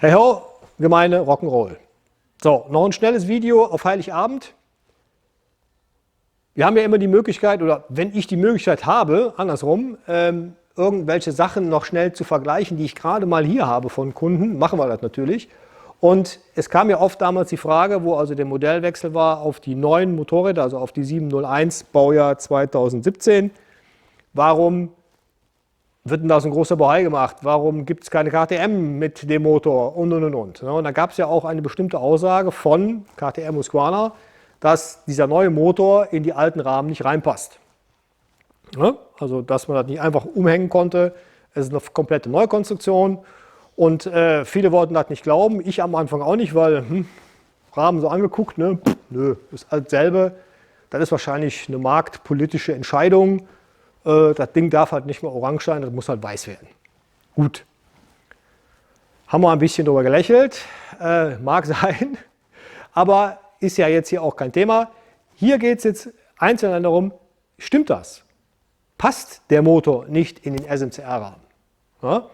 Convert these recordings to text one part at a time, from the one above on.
Hey ho, Gemeinde Rock'n'Roll. So, noch ein schnelles Video auf Heiligabend. Wir haben ja immer die Möglichkeit, oder wenn ich die Möglichkeit habe, andersrum, irgendwelche Sachen noch schnell zu vergleichen, die ich gerade mal hier habe von Kunden, machen wir das natürlich. Und es kam ja oft damals die Frage, wo also der Modellwechsel war auf die neuen Motorräder, also auf die 701 Baujahr 2017. Warum wird denn da so ein großer Bohai gemacht? Warum gibt es keine KTM mit dem Motor und. Und da gab es ja auch eine bestimmte Aussage von KTM Husqvarna, dass dieser neue Motor in die alten Rahmen nicht reinpasst. Ja, also dass man das nicht einfach umhängen konnte. Es ist eine komplette Neukonstruktion und viele wollten das nicht glauben. Ich am Anfang auch nicht, weil Rahmen so angeguckt, ne? Nö, ist alles selbe. Das ist wahrscheinlich eine marktpolitische Entscheidung. Das Ding darf halt nicht mehr orange sein, das muss halt weiß werden. Gut. Haben wir ein bisschen drüber gelächelt, mag sein, aber ist ja jetzt hier auch kein Thema. Hier geht es jetzt einzeln darum, stimmt das? Passt der Motor nicht in den SMCR-Rahmen? Ja?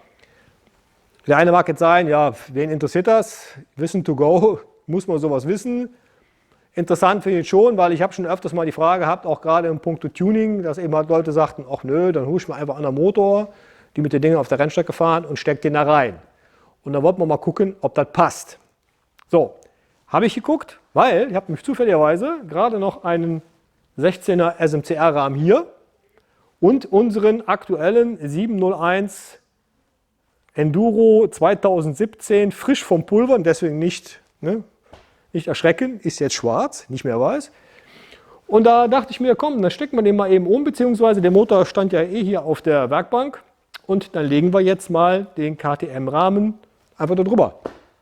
Der eine mag jetzt sein, ja, wen interessiert das? Wissen to go, muss man sowas wissen? Interessant finde ich schon, weil ich habe schon öfters mal die Frage gehabt, auch gerade im Punkt Tuning, dass eben halt Leute sagten, ach nö, dann hole ich mir einfach einen Motor, die mit den Dingen auf der Rennstrecke fahren und stecke den da rein. Und dann wollten wir mal gucken, ob das passt. So, habe ich geguckt, weil ich habe nämlich zufälligerweise gerade noch einen 16er SMCR-Rahmen hier und unseren aktuellen 701 Enduro 2017 frisch vom Pulvern, deswegen nicht erschrecken, ist jetzt schwarz, nicht mehr weiß. Und da dachte ich mir, komm, dann stecken wir den mal eben um, beziehungsweise der Motor stand ja eh hier auf der Werkbank. Und dann legen wir jetzt mal den KTM-Rahmen einfach da drüber.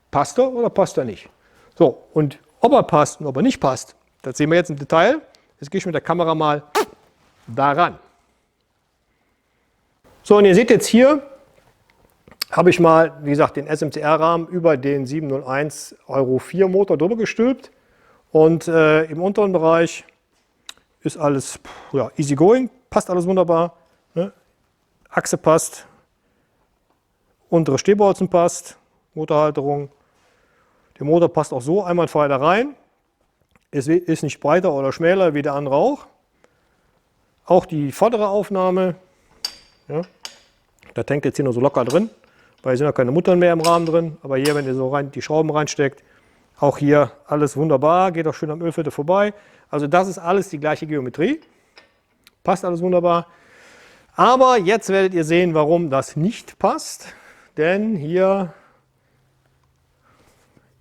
Passt er oder passt er nicht? So, und ob er passt und ob er nicht passt, das sehen wir jetzt im Detail. Jetzt gehe ich mit der Kamera mal daran. So, und ihr seht jetzt hier, habe ich mal, wie gesagt, den SMCR-Rahmen über den 701 Euro 4 Motor drüber gestülpt. Und im unteren Bereich ist alles easy going, passt alles wunderbar. Ne? Achse passt, untere Stehbolzen passt, Motorhalterung. Der Motor passt auch so einwandfrei da rein. Es ist nicht breiter oder schmäler wie der andere auch. Auch die vordere Aufnahme, ja, da hängt jetzt hier nur so locker drin. Weil hier sind ja keine Muttern mehr im Rahmen drin, aber hier, wenn ihr so rein die Schrauben reinsteckt, auch hier alles wunderbar, geht auch schön am Ölfilter vorbei. Also das ist alles die gleiche Geometrie, passt alles wunderbar. Aber jetzt werdet ihr sehen, warum das nicht passt, denn hier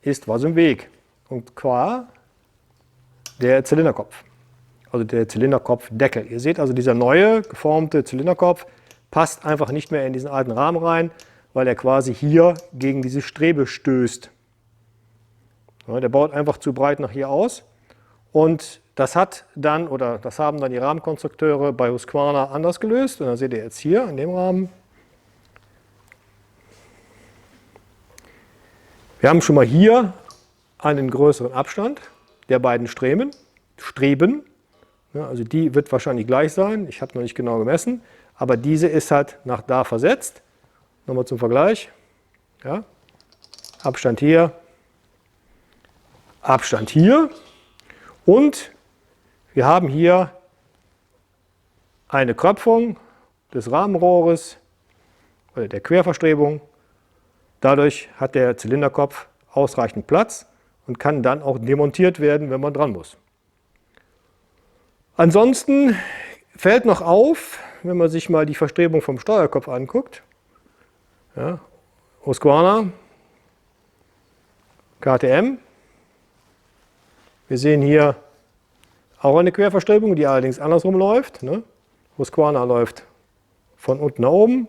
ist was im Weg. Und zwar der Zylinderkopf, also der Zylinderkopfdeckel. Ihr seht also, dieser neue geformte Zylinderkopf passt einfach nicht mehr in diesen alten Rahmen rein, weil er quasi hier gegen diese Strebe stößt. Ja, der baut einfach zu breit nach hier aus und das hat dann, oder das haben dann die Rahmenkonstrukteure bei Husqvarna anders gelöst. Und dann seht ihr jetzt hier in dem Rahmen. Wir haben schon mal hier einen größeren Abstand der beiden Streben. Ja, also die wird wahrscheinlich gleich sein, ich habe noch nicht genau gemessen, aber diese ist halt nach da versetzt. Nochmal zum Vergleich. Ja. Abstand hier und wir haben hier eine Kröpfung des Rahmenrohres oder der Querverstrebung. Dadurch hat der Zylinderkopf ausreichend Platz und kann dann auch demontiert werden, wenn man dran muss. Ansonsten fällt noch auf, wenn man sich mal die Verstrebung vom Steuerkopf anguckt, ja, Husqvarna, KTM. Wir sehen hier auch eine Querverstrebung, die allerdings andersrum läuft. Ne? Husqvarna läuft von unten nach oben,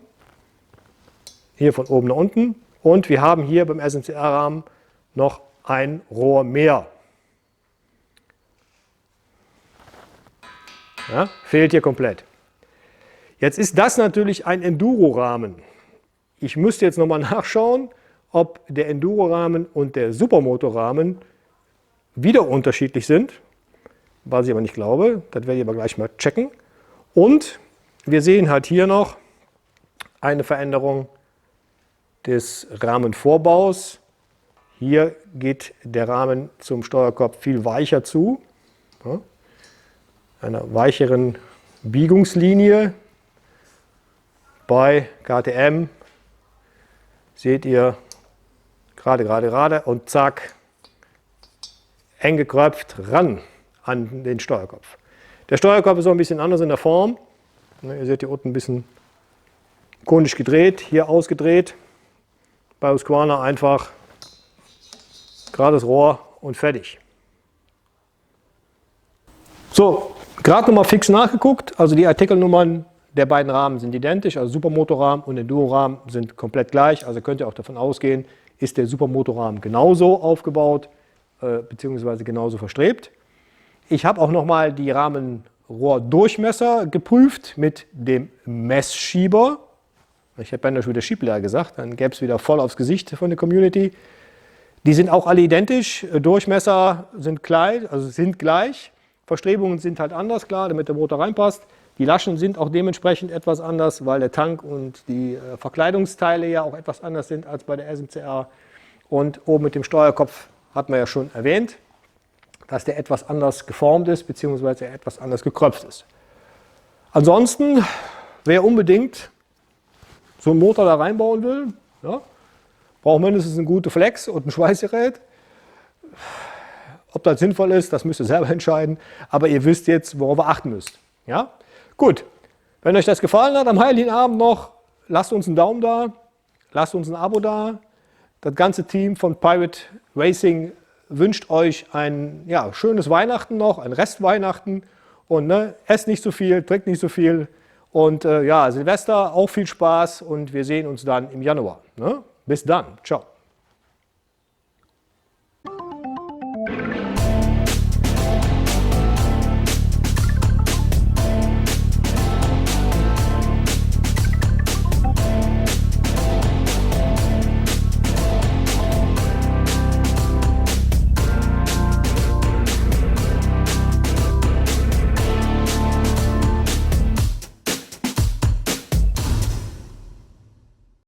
hier von oben nach unten. Und wir haben hier beim SMCR-Rahmen noch ein Rohr mehr. Ja, fehlt hier komplett. Jetzt ist das natürlich ein Enduro-Rahmen. Ich müsste jetzt nochmal nachschauen, ob der Enduro-Rahmen und der Supermotor-Rahmen wieder unterschiedlich sind, was ich aber nicht glaube. Das werde ich aber gleich mal checken. Und wir sehen halt hier noch eine Veränderung des Rahmenvorbaus Hier geht der Rahmen zum Steuerkopf viel weicher zu, ja, einer weicheren Biegungslinie. Bei KTM seht ihr gerade und zack, eng gekröpft ran an den Steuerkopf. Der Steuerkopf ist auch ein bisschen anders in der Form. Ihr seht hier unten ein bisschen konisch gedreht, hier ausgedreht. Bei Husqvarna einfach gerades Rohr und fertig. So, gerade nochmal fix nachgeguckt. Also die Artikelnummern der beiden Rahmen sind identisch. Also Supermotorrahmen und Enduro-Rahmen sind komplett gleich. Also könnt ihr auch davon ausgehen, ist der Supermotorrahmen genauso aufgebaut beziehungsweise genauso verstrebt. Ich habe auch nochmal die Rahmenrohrdurchmesser geprüft mit dem Messschieber. Ich habe beinahe schon wieder Schieblehrer gesagt, dann gäbe es wieder voll aufs Gesicht von der Community. Die sind auch alle identisch, Durchmesser sind gleich, Verstrebungen sind halt anders, klar, damit der Motor reinpasst. Die Laschen sind auch dementsprechend etwas anders, weil der Tank und die Verkleidungsteile ja auch etwas anders sind als bei der SMCR. Und oben mit dem Steuerkopf hat man ja schon erwähnt, dass der etwas anders geformt ist, beziehungsweise etwas anders gekröpft ist. Ansonsten, wer unbedingt so einen Motor da reinbauen will, ja, braucht mindestens eine gute Flex und ein Schweißgerät. Ob das sinnvoll ist, das müsst ihr selber entscheiden. Aber ihr wisst jetzt, worauf ihr achten müsst. Ja? Gut, wenn euch das gefallen hat, am Heiligen Abend noch, lasst uns einen Daumen da, lasst uns ein Abo da. Das ganze Team von Pirate Racing wünscht euch ein schönes Weihnachten noch, ein Restweihnachten. Und esst nicht so viel, trinkt nicht so viel. Und Silvester auch viel Spaß und wir sehen uns dann im Januar. Ne? Bis dann. Ciao.